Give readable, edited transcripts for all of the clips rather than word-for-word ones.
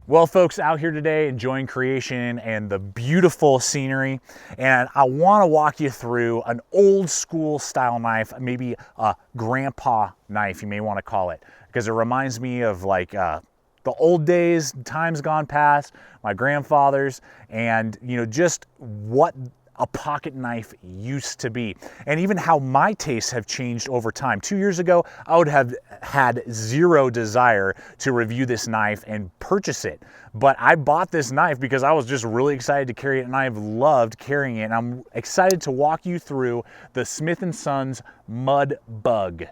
Well, folks, out here today enjoying creation and the beautiful scenery, and I want to walk you through an old school style knife, maybe a grandpa knife you may want to call it, because it reminds me of like the old days, times gone past, my grandfathers, and just what a pocket knife used to be, and even how my tastes have changed over time. 2 years ago, I would have had zero desire to review this knife and purchase it, but I bought this knife because I was just really excited to carry it, and I've loved carrying it, and I'm excited to walk you through the Smith & Sons Mud Bug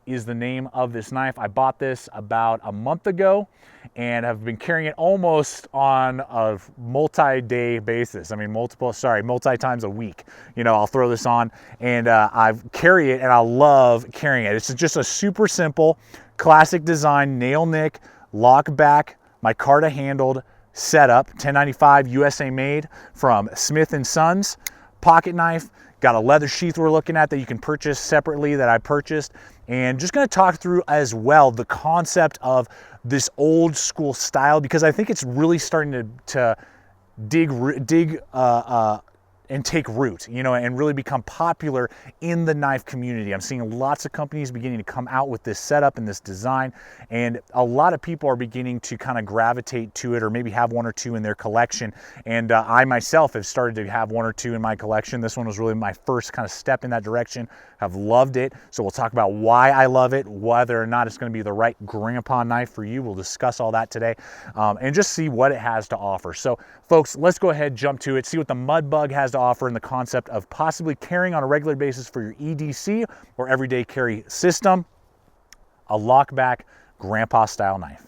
is the name of this knife. I bought this about a month ago and have been carrying it almost on a multi-day basis. I mean, multi times a week. I'll throw this on and I carry it, and I love carrying it. It's just a super simple, classic design, nail nick, lock back, micarta handled setup, 1095 USA made from Smith & Sons. Pocket knife, got a leather sheath we're looking at that you can purchase separately that I purchased, and just going to talk through as well the concept of this old school style, because I think it's really starting to dig and take root, and really become popular in the knife community. I'm seeing lots of companies beginning to come out with this setup and this design, and a lot of people are beginning to kind of gravitate to it, or maybe have one or two in their collection. And I myself have started to have one or two in my collection. This one was really my first kind of step in that direction. I've loved it. So we'll talk about why I love it, whether or not it's going to be the right grandpa knife for you. We'll discuss all that today, and just see what it has to offer. So folks, let's go ahead, jump to it, see what the Mud Bug has to offer, and the concept of possibly carrying on a regular basis for your EDC or everyday carry system, a lockback grandpa style knife.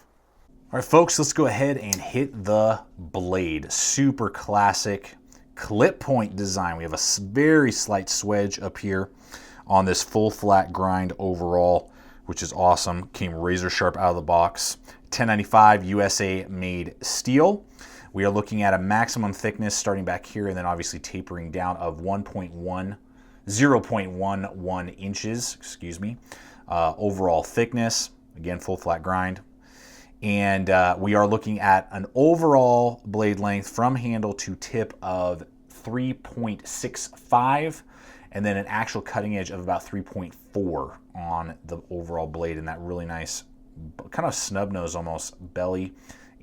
All right, folks, let's go ahead and hit the blade. Super classic clip point design. We have a very slight swedge up here on this full flat grind overall, which is awesome. Came razor sharp out of the box. 1095 USA made steel. We are looking at a maximum thickness starting back here and then obviously tapering down of 0.11 inches, overall thickness, again, full flat grind. And we are looking at an overall blade length from handle to tip of 3.65, and then an actual cutting edge of about 3.4 on the overall blade, and that really nice kind of snub nose almost belly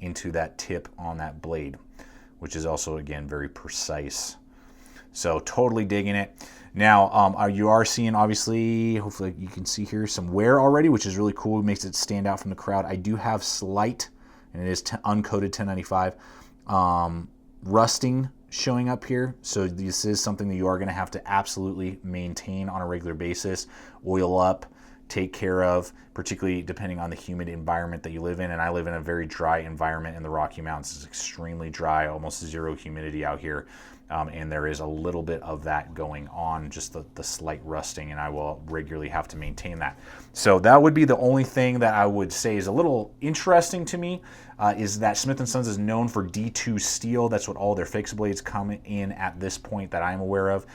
into that tip on that blade, which is also, again, very precise. So totally digging it. Now, you are seeing, obviously, hopefully you can see here, some wear already, which is really cool. It makes it stand out from the crowd. I do have slight, and it is uncoated 1095, rusting showing up here. So this is something that you are going to have to absolutely maintain on a regular basis, oil up, take care of, particularly depending on the humid environment that you live in. And I live in a very dry environment in the Rocky Mountains. It's extremely dry, almost zero humidity out here. And there is a little bit of that going on, just the slight rusting, and I will regularly have to maintain that. So that would be the only thing that I would say is a little interesting to me, is that Smith & Sons is known for D2 steel. That's what all their fixed blades come in at this point that I'm aware of,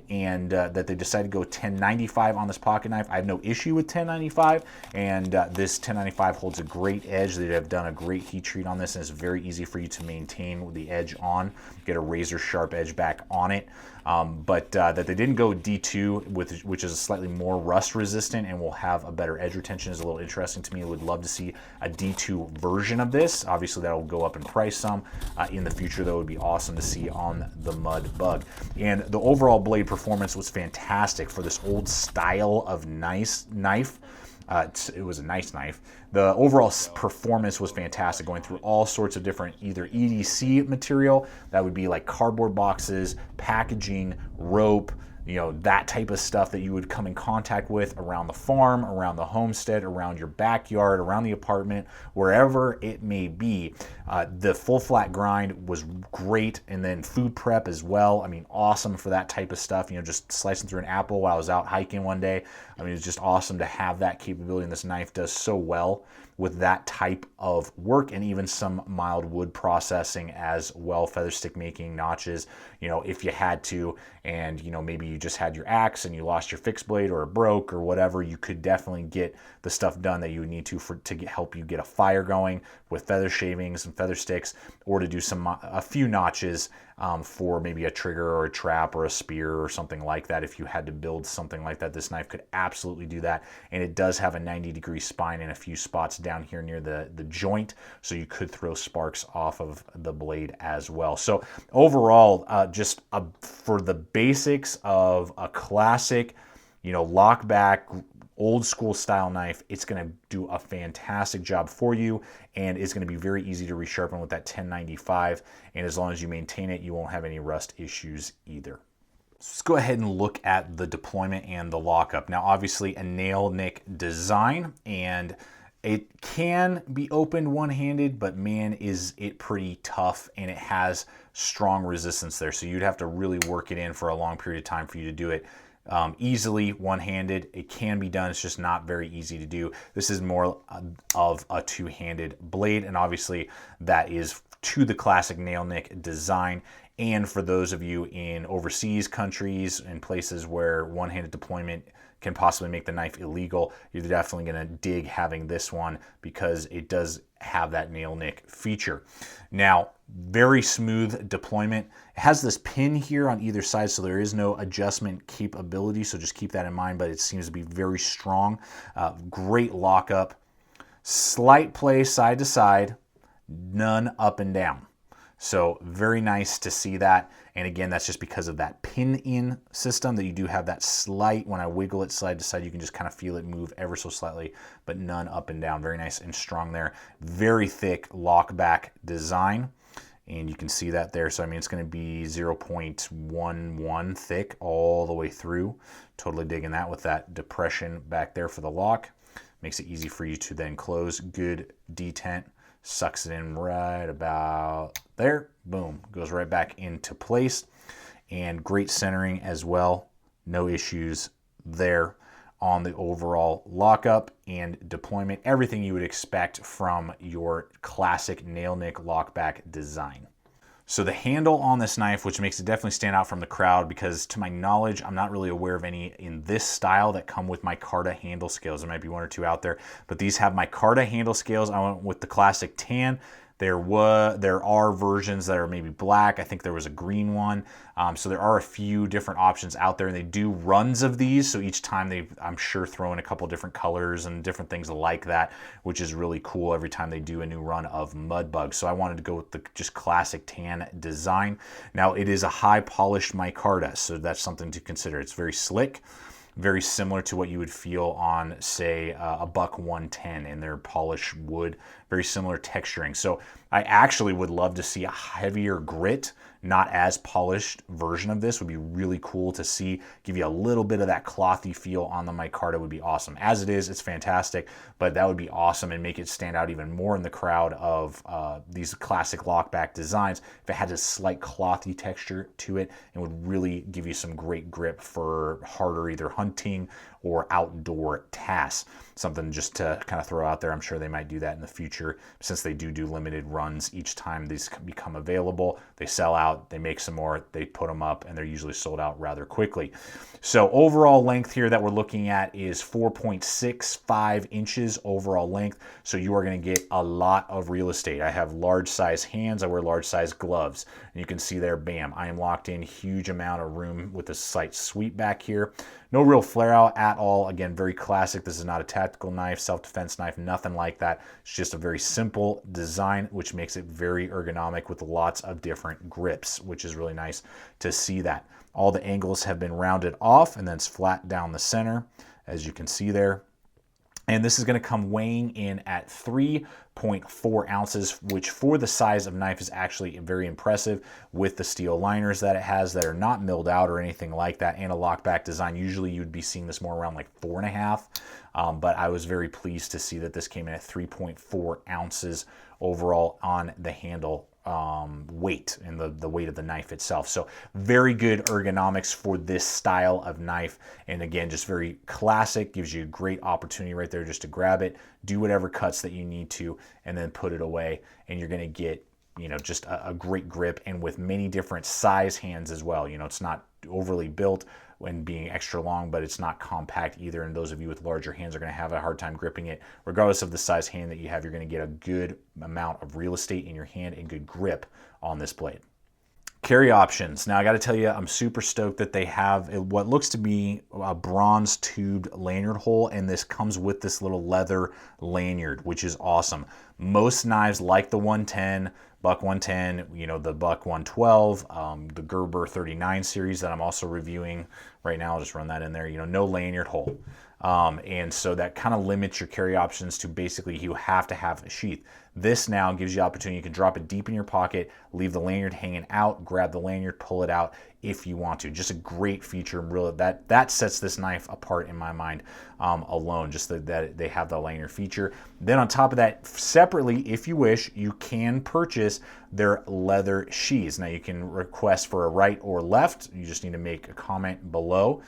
and that they decided to go 1095 on this pocket knife. I have no issue with 1095, and this 1095 holds a great edge. They have done a great heat treat on this, and it's very easy for you to maintain the edge on, get a razor sharp edge back on it. But that they didn't go D2, which is slightly more rust resistant and will have a better edge retention, is a little interesting to me. I would love to see a D2 version of this. Obviously that will go up in price some in the future, though. It would be awesome to see on the Mud Bug. And the overall blade performance was fantastic for this old style of nice knife. It was a nice knife. The overall performance was fantastic, going through all sorts of different either EDC material, that would be like cardboard boxes, packaging, rope, that type of stuff that you would come in contact with around the farm, around the homestead, around your backyard, around the apartment, wherever it may be. The full flat grind was great, and then food prep as well. I mean, awesome for that type of stuff. Just slicing through an apple while I was out hiking one day. I mean, it's just awesome to have that capability, and this knife does so well with that type of work, and even some mild wood processing as well, feather stick making, notches, if you had to, and maybe you just had your axe and you lost your fixed blade or it broke or whatever, you could definitely get the stuff done that you would need to help you get a fire going with feather shavings and feather sticks, or to do a few notches for maybe a trigger or a trap or a spear or something like that. If you had to build something like that, this knife could absolutely do that. And it does have a 90-degree spine in a few spots down here near the joint, so you could throw sparks off of the blade as well. So overall, for the basics of a classic, lock back, old school style knife, it's going to do a fantastic job for you, and it's going to be very easy to resharpen with that 1095. And as long as you maintain it, you won't have any rust issues either. So let's go ahead and look at the deployment and the lockup. Now, obviously a nail nick design, and it can be opened one-handed, but man, is it pretty tough, and it has strong resistance there. So you'd have to really work it in for a long period of time for you to do it easily one-handed. It can be done, it's just not very easy to do. This is more of a two-handed blade, and obviously that is to the classic nail nick design. And for those of you in overseas countries and places where one-handed deployment can possibly make the knife illegal, you're definitely going to dig having this one because it does have that nail nick feature. Now, very smooth deployment. It has this pin here on either side, so there is no adjustment capability, so just keep that in mind, but it seems to be very strong. Great lockup. Slight play side to side, none up and down. So very nice to see that. And again, that's just because of that pin-in system that you do have that slight, when I wiggle it side to side, you can just kind of feel it move ever so slightly, but none up and down. Very nice and strong there. Very thick lock back design. And you can see that there. So I mean, it's going to be 0.11 thick all the way through. Totally digging that with that depression back there for the lock. Makes it easy for you to then close. Good detent. Sucks it in right about there. Boom. Goes right back into place. And great centering as well. No issues there on the overall lockup and deployment. Everything you would expect from your classic nail nick lockback design. So the handle on this knife, which makes it definitely stand out from the crowd, because to my knowledge, I'm not really aware of any in this style that come with micarta handle scales. There might be one or two out there, but these have micarta handle scales. I went with the classic tan. There are versions that are maybe black. I think there was a green one. So there are a few different options out there, and they do runs of these. So each time I'm sure, throw in a couple different colors and different things like that, which is really cool every time they do a new run of mud bugs. So I wanted to go with the just classic tan design. Now it is a high polished micarta, so that's something to consider. It's very slick. Very similar to what you would feel on, say, a Buck 110 in their polished wood. Very similar texturing. So I actually would love to see a heavier grit, not as polished version of this. Would be really cool to see. Give you a little bit of that clothy feel on the micarta would be awesome. As it is, it's fantastic, but that would be awesome and make it stand out even more in the crowd of these classic lockback designs if it had a slight clothy texture to it, and would really give you some great grip for harder either hunting or outdoor tasks. Something just to kind of throw out there. I'm sure they might do that in the future, since they do limited runs each time these become available. They sell out, they make some more, they put them up, and they're usually sold out rather quickly. So overall length here that we're looking at is 4.65 inches overall length. So you are going to get a lot of real estate. I have large size hands. I wear large size gloves. And you can see there, bam, I am locked in. Huge amount of room with the slight sweep back here. No real flare out at all. Again, very classic. This is not a tactical knife, self-defense knife, nothing like that. It's just a very simple design, which makes it very ergonomic with lots of different grips, which is really nice to see that. All the angles have been rounded off, and then it's flat down the center, as you can see there. And this is going to come weighing in at 3.4 ounces, which for the size of knife is actually very impressive with the steel liners that it has that are not milled out or anything like that, and a lockback design. Usually you'd be seeing this more around like 4.5, but I was very pleased to see that this came in at 3.4 ounces overall on the handle weight and the weight of the knife itself. So very good ergonomics for this style of knife, and again, just very classic. Gives you a great opportunity right there just to grab it, do whatever cuts that you need to, and then put it away, and you're going to get, you know, just a great grip, and with many different size hands as well. You know, it's not overly built, when being extra long, but it's not compact either. And those of you with larger hands are going to have a hard time gripping it. Regardless of the size hand that you have, you're going to get a good amount of real estate in your hand and good grip on this blade. Carry options. Now I got to tell you, I'm super stoked that they have what looks to be a bronze tubed lanyard hole, and this comes with this little leather lanyard, which is awesome. Most knives like the 110, Buck 110, you know, the Buck 112, the Gerber 39 series that I'm also reviewing right now. I'll just run that in there. You know, no lanyard hole. And so that kind of limits your carry options to basically you have to have a sheath. This now gives you opportunity. You can drop it deep in your pocket, leave the lanyard hanging out, grab the lanyard, pull it out if you want to. Just a great feature. Really, that sets this knife apart in my mind alone, just that they have the lanyard feature. Then on top of that, separately, if you wish, you can purchase their leather sheaths. Now you can request for a right or left. You just need to make a comment below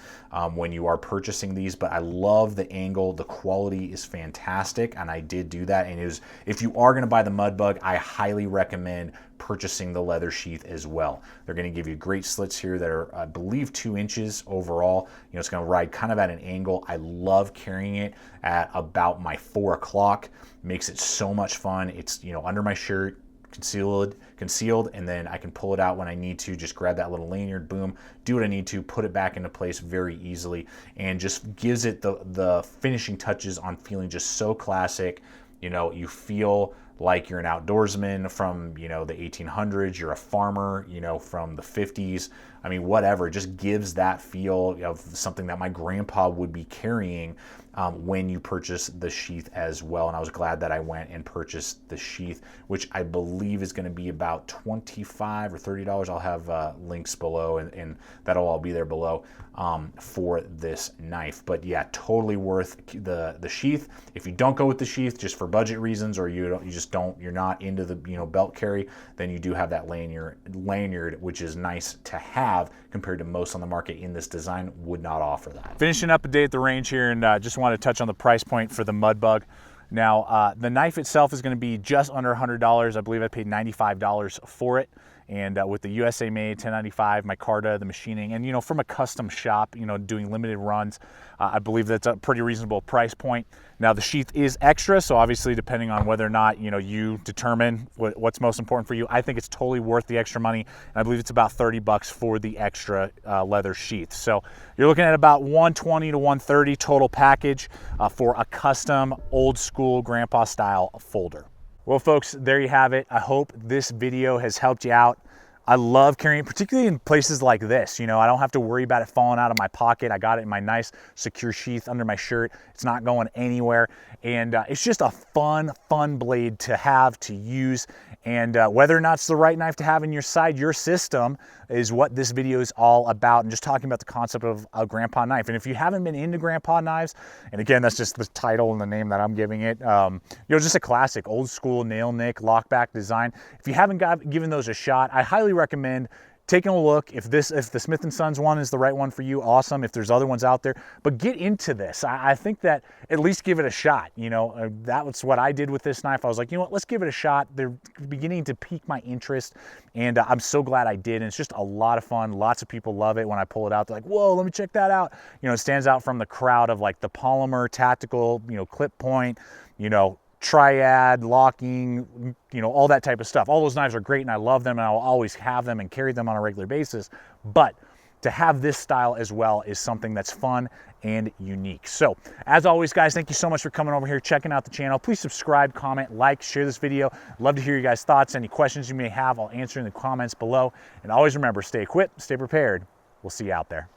when you are purchasing these, but I love the angle. The quality is fantastic, and I did do that. And it was, if you are going to buy the Mud Bug, I highly recommend purchasing the leather sheath as well. They're going to give you great slits here that are, I believe, 2 inches overall. You know, it's going to ride kind of at an angle. I love carrying it at about my 4 o'clock. Makes it so much fun. It's, you know, under my shirt, concealed, and then I can pull it out when I need to. Just grab that little lanyard, boom, do what I need to, put it back into place very easily, and just gives it the finishing touches on feeling just so classic. You know, you feel like you're an outdoorsman from, you know, the 1800s, you're a farmer, you know, from the 50s. I mean, whatever, it just gives that feel of something that my grandpa would be carrying when you purchase the sheath as well. And I was glad that I went and purchased the sheath, which I believe is going to be about $25 or $30. I'll have links below, and that'll all be there below for this knife. But yeah, totally worth the sheath. If you don't go with the sheath just for budget reasons, or you're not into the, you know, belt carry, then you do have that lanyard, which is nice to have compared to most on the market in this design would not offer that. Finishing up a day at the range here, and just want to touch on the price point for the Mud Bug. Now, the knife itself is going to be just under $100. I believe I paid $95 for it. And with the USA made, $10.95, micarta, the machining, and, you know, from a custom shop, you know, doing limited runs, I believe that's a pretty reasonable price point. Now, the sheath is extra, so obviously depending on whether or not, you know, you determine what's most important for you, I think it's totally worth the extra money. And I believe it's about $30 for the extra leather sheath. So you're looking at about $120 to $130 total package for a custom old school grandpa style folder. Well, folks, there you have it. I hope this video has helped you out. I love carrying it, particularly in places like this. You know, I don't have to worry about it falling out of my pocket. I got it in my nice secure sheath under my shirt. It's not going anywhere. And it's just a fun blade to have, to use. And whether or not it's the right knife to have in your side, your system, is what this video is all about, and just talking about the concept of a grandpa knife. And if you haven't been into grandpa knives, and again, that's just the title and the name that I'm giving it, you know, just a classic old school nail nick lockback design. If you haven't given those a shot, I highly recommend taking a look. If the Smith & Sons one is the right one for you, awesome. If there's other ones out there, but get into this. I think that at least give it a shot. You know, that was what I did with this knife. I was like, you know what, let's give it a shot. They're beginning to pique my interest, and I'm so glad I did. And it's just a lot of fun. Lots of people love it when I pull it out. They're like, whoa, let me check that out. You know, it stands out from the crowd of like the polymer, tactical, you know, clip point, you know, triad, locking, you know, all that type of stuff. All those knives are great, and I love them, and I'll always have them and carry them on a regular basis. But to have this style as well is something that's fun and unique. So as always, guys, thank you so much for coming over here, checking out the channel. Please subscribe, comment, like, share this video. Love to hear your guys' thoughts. Any questions you may have, I'll answer in the comments below. And always remember, stay equipped, stay prepared. We'll see you out there.